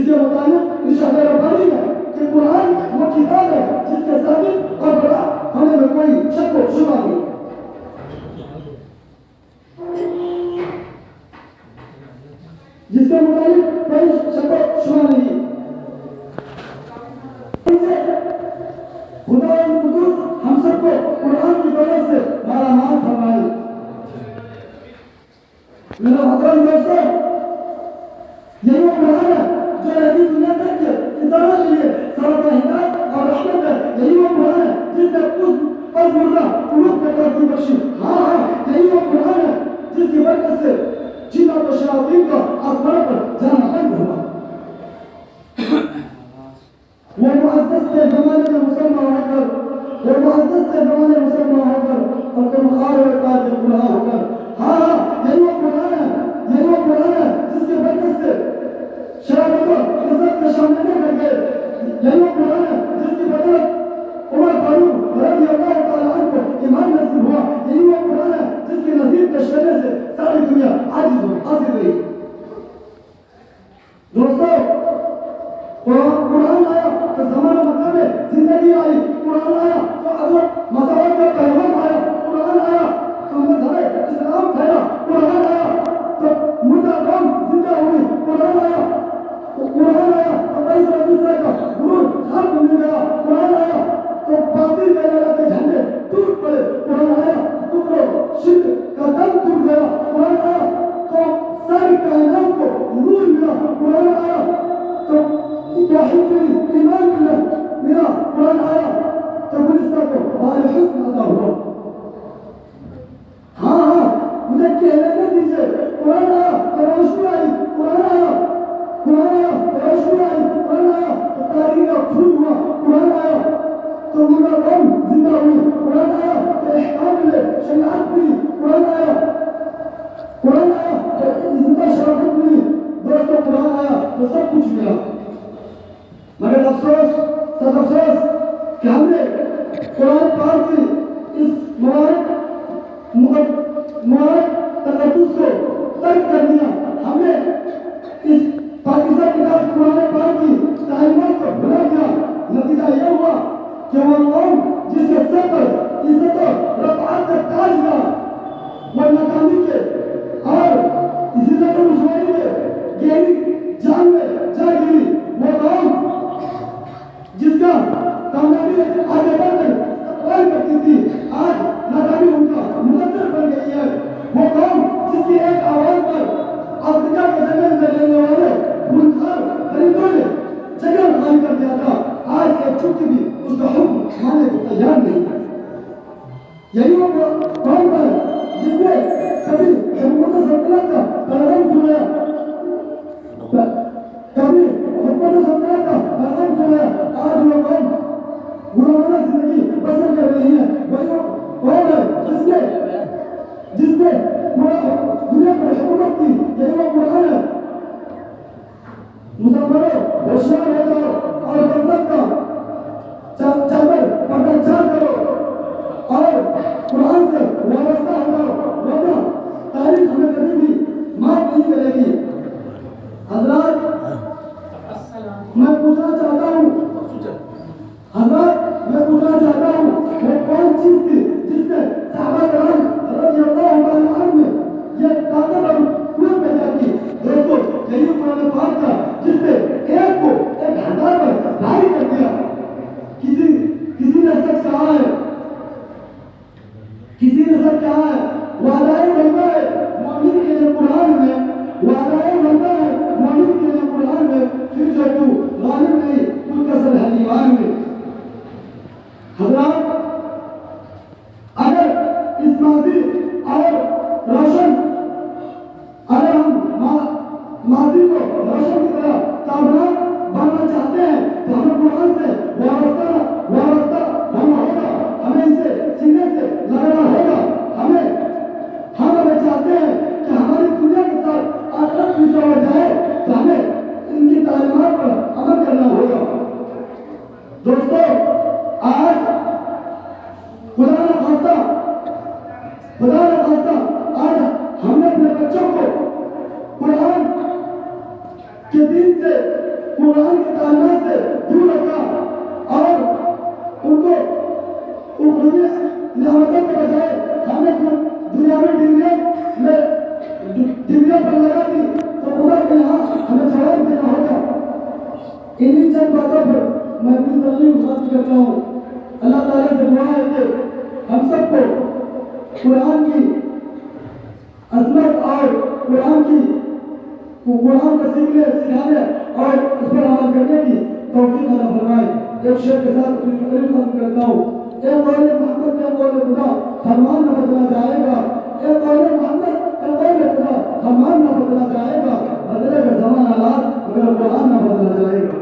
जिसके मुताबिक इरशाद रब्बानी है कि कुरान वो किताब है जिसके साबित और बड़ा होने में कोई शक व शुबा नहीं। जिसके मुताबिक कोई शक व शुबा नहीं। खुदा कुदूस हम सबको कुरान की दौलत से मालामाल फरमाए। मेरा मोहतरम दोस्तों, यही वो कुरान है जो नबी दुनिया तक के इंसानों के लिए सबब हिदायत और रहमत है। यही वो कुरान है जिसने उस पर मुर्दा कुलूब को तरक्की बख्शी। हाँ, यही वो कुरान है जिसकी बरकत से जिन्नात और शयातीन का आसमान पर जाना बंद हुआ। वो मुअज़्ज़ज़ के ज़माने में मुसलमान होकर, वो मुअज़्ज़ज़ के ज़माने में मुसलमान होकर और कमज़ोर व कादिर गुनाह होकर। हाँ, यही वो कुरान है, यही वो कुरान है जिसकी बरकत से शराबत और इज़्ज़त के सामने नहीं कर गए। यही वो कुरान है जिसकी बदौलत उमर फारूक रज़ियल्लाहु तआला अन्हु को ईमान नसीब हुआ। यही वो कुरान है जिसके नसीब के शरने से सारी दुनिया आजिज़ और हासिल रही। दोस्तों, कुरान आया तो ज़माना मक्का में जिंदगी आई। कुरान आया तो अदब मसावत का पैगाम आया। कुरान आया तो मज़हब इस्लाम फैला। कुरान आया तो मुर्दा कौम जिंदा हुई। कुरान आया तो पैसा दूसरे का गुरूर खत्म मिल गया। कुरान आया तो बातिल के लड़ाके झंडे टूट पड़े। कुरान आया तो शिर्क का दम टूट गया। कुरान आया तो सारी कायनात को नूर मिला। कुरान आया तो ईमान मिला। कुरान आया तो गुलिस्तान को बाहर हुस्न अता हुआ। हाँ, मुझे कहने दीजिए, कुरान आया तो रोशनी आई। कुरान आया तो रोशनी आई। कुरान आया तो तारीख का फूल हुआ। कुरान आया तो मुर्दा कौम जिंदा हुई। कुरान आया तो इहकाम मिले, शरीयत मिली। कुरान आया तो इज्जत शराफत मिली। दोस्तों, कुरान आया तो सब कुछ मिला। मगर अफसोस, सब अफसोस कि हमने कुरान पाक की इस मुबारक तकद्दुस को तर्क कर दिया। हमने इस पाकिस्तान किताब कुरान पाक की तालीमात को भुला दिया। नतीजा यह हुआ कि वो कौम जिसके सर पर इज्जत और रफ़ात का ताज था, वह नाकामी के और जिल्लत और रुसवाई के गहरी जाल में जा गिरी। वो कौम जिसका कामयाबी आगे बढ़कर इस्तक़बाल करती थी, आज नाकामी उनका मुक़द्दर बन गई है। वो कौम जिसकी एक आवाज़ पर अफ्रीका के जंगल में रहने वाले खूंखार परिंदों ने जंगल खाली कर दिया था, आज एक चुटकी भी उसका हुक्म मानने को तैयार नहीं है। यही वो कौम है जिसने कभी हुकूमत सल्तनत का पैगाम सुनाया, कभी हुकूमत सल्तनत का पैगाम सुनाया। आज वो कौम गुलामाना जिंदगी बसर कर रही है। वही वो कौम है जिसने दुनिया पर हुकूमत की। यही वो कुरान है। मुसलमानों, होशियार हो जाओ और गज़ब का चादर पर्दाचार करो और कुरान से वाबस्ता हो जाओ, वरना तारीख हमें कभी भी माफ नहीं करेगी। हज़रात, मैं पूछना चाहता हूँ, वो कौन चीज थी जिसने सहाबा कराम रज़ियल्लाहु तआला अन्हुम में ये ताकत और कुव्वत पैदा की। दोस्तों, यही कुरान पाक था जिसने एक को 1000 पर भारी कर दिया। किसी ने सच कहा है, वादाए बंदा है मोमिन के लिए कुरान में, वादाए बंदा है मोमिन के लिए कुरान में, फिर जो तू गालिब नहीं तू कसर है ईमान में। हज़रात, अगर इस माजी और रोशन, अगर हम माजी को रोशन की तरह ताबनाक बनना चाहते हैं तो हमें कुरान से वाबस्ता होना होगा। हमें इसे सीने से लगाना होगा। हम अगर चाहते हैं कि हमारी दुनिया के साथ आखिरत भी हो जाए तो हमें इनकी तालीमात पर अमल करना होगा। दोस्तों, आज खुदा न खास्ता आज दुनिया नियामतों के बजाय हमें दुनियावी डिग्रियों पर लगा दी तो खुदा के यहाँ हमें जवाब देना होगा। इन्हीं चंद बातों पर मैं अपनी तकलीफ खत्म करता हूँ। अल्लाह ताला से दुआ है कि हम सबको कुरान की अजमत और कुरान को सीखने सिखाने और उस पर अमल करने की तौफीक अता फरमाए। एक शेर के साथ अपनी तकलीफ खत्म करता हूँ। ए कौले मोहम्मद या कौले खुदा फरमान न बदला जाएगा। ए कौले मोहम्मद या कौले खुदा फरमान न बदला जाएगा। बदलेगा ज़माना हालात मगर कुरान न बदला जाएगा।